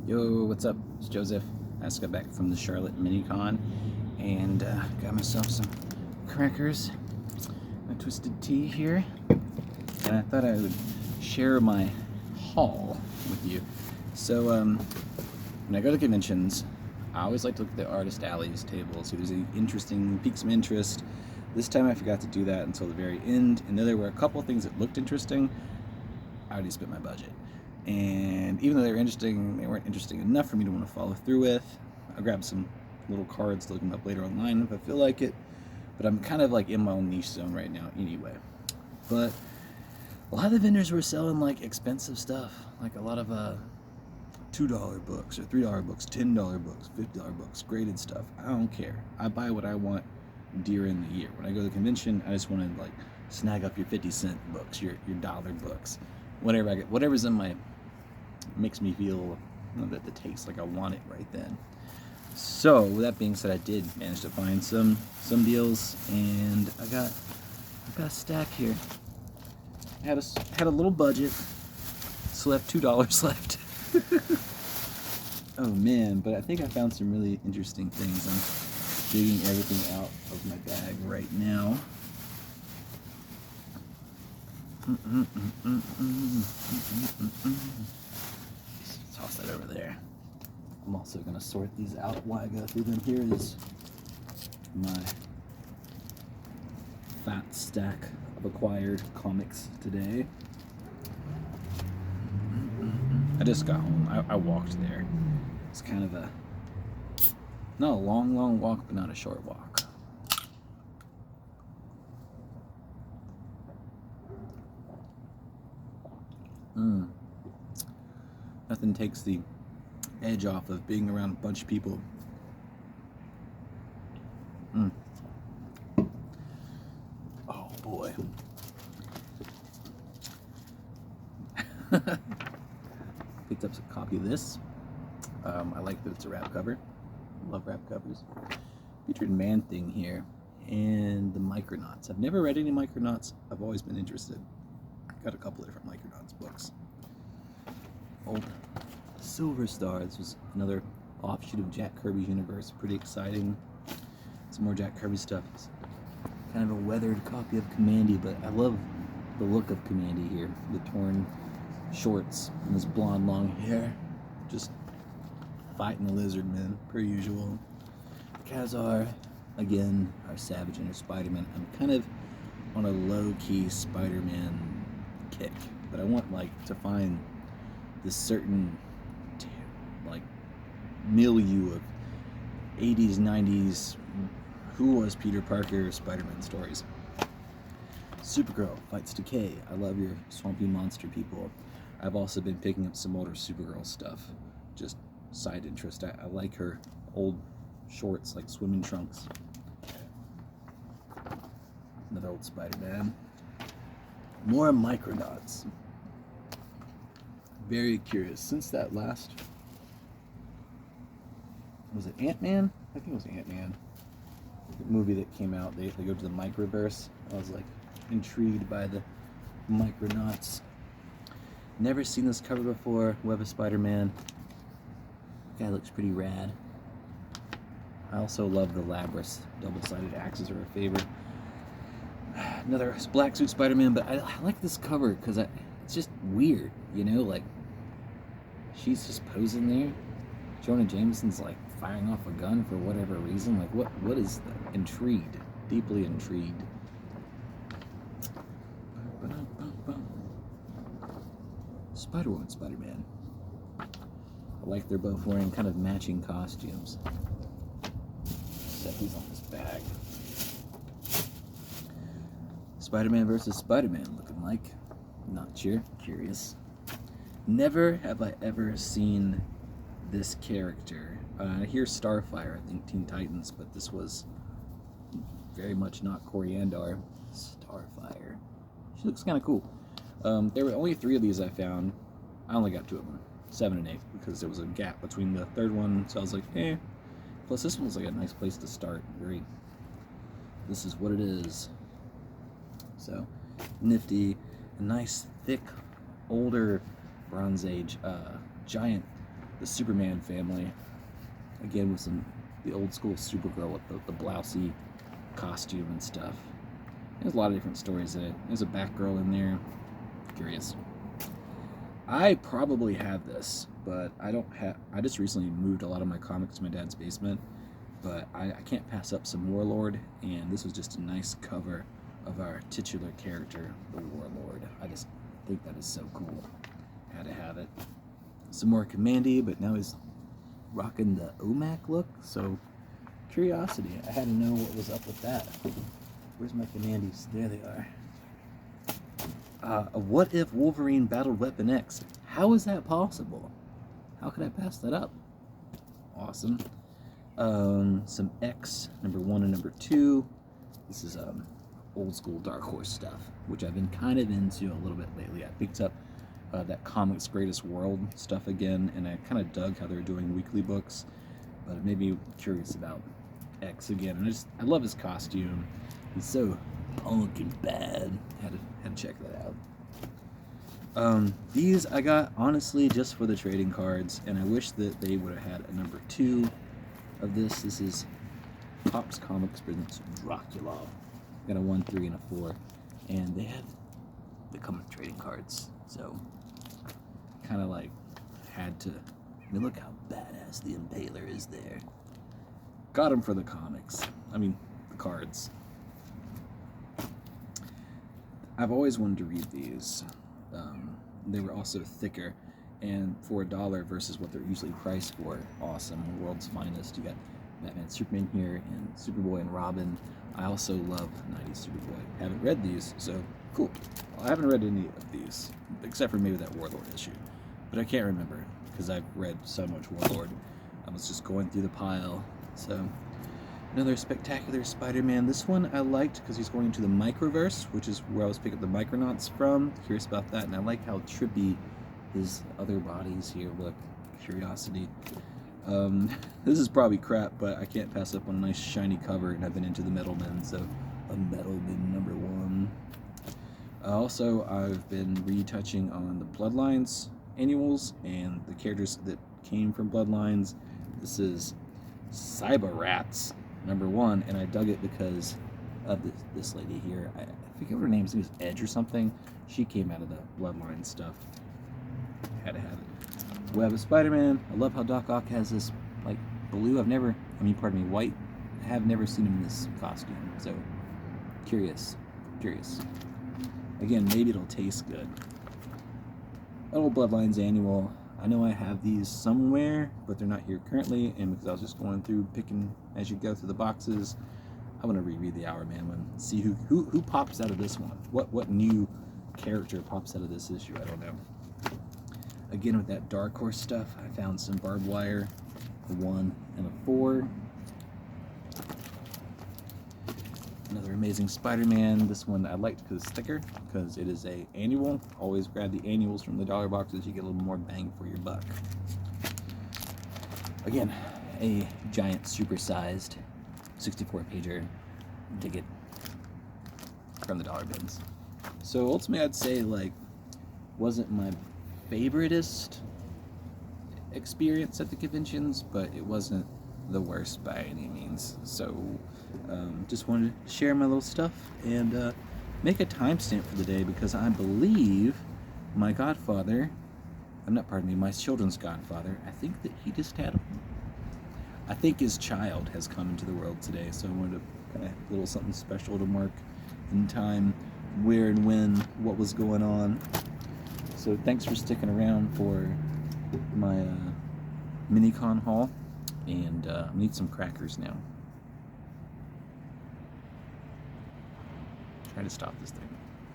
Yo, what's up? It's Joseph. I just got back from the Charlotte Minicon and got myself some crackers, a twisted tea here, and I thought I would share my haul with you. So, when I go to conventions, I always like to look at the Artist Alley's tables. It was interesting, piqued some interest. This time I forgot to do that until the very end, and though there were a couple things that looked interesting, I already spent my budget. And even though they were interesting, they weren't interesting enough for me to want to follow through with. I'll grab some little cards to look them up later online if I feel like it. But I'm kind of like in my own niche zone right now anyway. But a lot of the vendors were selling like expensive stuff, like a lot of $2 books or $3 books, $10 books, $50 books, graded stuff. I don't care. I buy what I want during the year. When I go to the convention, I just want to like snag up your 50-cent books, your dollar books, whatever I get, whatever's in my makes me feel that the taste like I want it right then. So with that being said, I did manage to find some deals, and I've got a stack here. I had a little budget, so left $2 left. Oh man, but I think I found some really interesting things. I'm digging everything out of my bag right now. Toss that over there. I'm also going to sort these out while I go through them. Here is my fat stack of acquired comics today. I just got home. I walked there. It's kind of not a long walk, but not a short walk. Nothing takes the edge off of being around a bunch of people. Oh boy. Picked up a copy of this. I like that it's a wrap cover. I love wrap covers. Featured Man-Thing here and the Micronauts. I've never read any Micronauts. I've always been interested. Got a couple of different Micronauts books. Old Silver Star. This was another offshoot of Jack Kirby's universe. Pretty exciting. Some more Jack Kirby stuff. It's kind of a weathered copy of Commandy, but I love the look of Commandy here. The torn shorts and his blonde long hair. Just fighting the lizard men, per usual. Kazar, again, our Savage and our Spider-Man. I'm kind of on a low-key Spider-Man kick, but I want like to find this certain like milieu of 80s, 90s, who was Peter Parker, Spider-Man stories. Supergirl fights Decay. I love your swampy monster people. I've also been picking up some older Supergirl stuff, just side interest. I like her old shorts, like swimming trunks. Another old Spider-Man. More Micronauts. Very curious. Since that last, was it Ant-Man? I think it was Ant-Man. The movie that came out, they go to the Microverse. I was like intrigued by the Micronauts. Never seen this cover before. Web of Spider-Man. Guy looks pretty rad. I also love the Labrys. Double-sided axes are a favorite. Another black suit Spider-Man, but I like this cover because it's just weird, you know, like she's just posing there. Jonah Jameson's like firing off a gun for whatever reason. Like what is that? Intrigued, deeply intrigued. Spider-Woman, Spider-Man. I like they're both wearing kind of matching costumes. Except he's on his bag. Spider-Man versus Spider-Man looking like. Not sure. Curious. Never have I ever seen this character. I hear Starfire, I think Teen Titans, but this was very much not Koriand'ar. Starfire. She looks kind of cool. There were only 3 of these I found. I only got 2 of them. 7 and 8, because there was a gap between the third one, so I was like, eh. Plus this one was like a nice place to start. Very, this is what it is. So, nifty. A nice, thick, older Bronze Age giant the Superman family. Again, with the old school Supergirl with the blousey costume and stuff. There's a lot of different stories in it. There's a Batgirl in there. Curious. I probably have this, but I don't have. I just recently moved a lot of my comics to my dad's basement, but I can't pass up some Warlord, and this was just a nice cover of our titular character, the Warlord. I just think that is so cool. Had to have it. Some more Commandy, but now he's rocking the OMAC look, so curiosity. I had to know what was up with that. Where's my Commandys? There they are. A What If Wolverine battled Weapon X? How is that possible? How could I pass that up? Awesome. Some X, number 1 and number 2. This is old school Dark Horse stuff, which I've been kind of into a little bit lately. I picked up that Comics Greatest World stuff again, and I kind of dug how they're doing weekly books, but it made me curious about X again. And I love his costume. He's so punk and bad. Had to check that out. These I got honestly just for the trading cards, and I wish that they would have had a number 2 of this. This is Pops Comics presents Dracula. Got a 1, 3, and a 4, and they come with trading cards, so kind of like had to. I mean, look how badass the Impaler is there. Got him for the comics. I mean, the cards. I've always wanted to read these. They were also thicker, and for $1 versus what they're usually priced for, awesome. World's Finest. You got Batman, Superman here, and Superboy and Robin. I also love 90s Superboy. Haven't read these, so cool. Well, I haven't read any of these, except for maybe that Warlord issue. But I can't remember, because I've read so much Warlord. I was just going through the pile. So, another Spectacular Spider-Man. This one I liked because he's going to the Microverse, which is where I was picking up the Micronauts from. Curious about that, and I like how trippy his other bodies here look. Curiosity. This is probably crap, but I can't pass up on a nice shiny cover, and I've been into the Metalmen, so a Metalman number 1. Also, I've been retouching on the Bloodlines annuals and the characters that came from Bloodlines. This is Cyber Rats number 1, and I dug it because of this lady here. I forget what her name is. It was Edge or something. She came out of the Bloodline stuff. Had to have it. Web of Spider-Man. I love how Doc Ock has this like blue. White. I have never seen him in this costume. So curious. Again, maybe it'll taste good. Old Bloodlines annual. I know I have these somewhere, but they're not here currently, and because I was just going through picking as you go through the boxes, I want to reread the Hour Man one. See who pops out of this one. What new character pops out of this issue? I don't know. Again, with that Dark Horse stuff, I found some Barbed Wire, a 1 and a 4. Another Amazing Spider-Man. This one I liked because it's thicker, because it is a annual. Always grab the annuals from the dollar boxes. You get a little more bang for your buck. Again, a giant, super-sized 64-pager. Dig it from the dollar bins. So ultimately, I'd say like wasn't my favoriteest experience at the conventions, but it wasn't the worst by any means. So just wanted to share my little stuff and make a timestamp for the day, because I believe my godfather, my children's godfather, I think that he just had I think his child has come into the world today, so I wanted to kind of a little something special to mark in time where and when what was going on. So thanks for sticking around for my mini-con haul, and I need some crackers now. Try to stop this thing.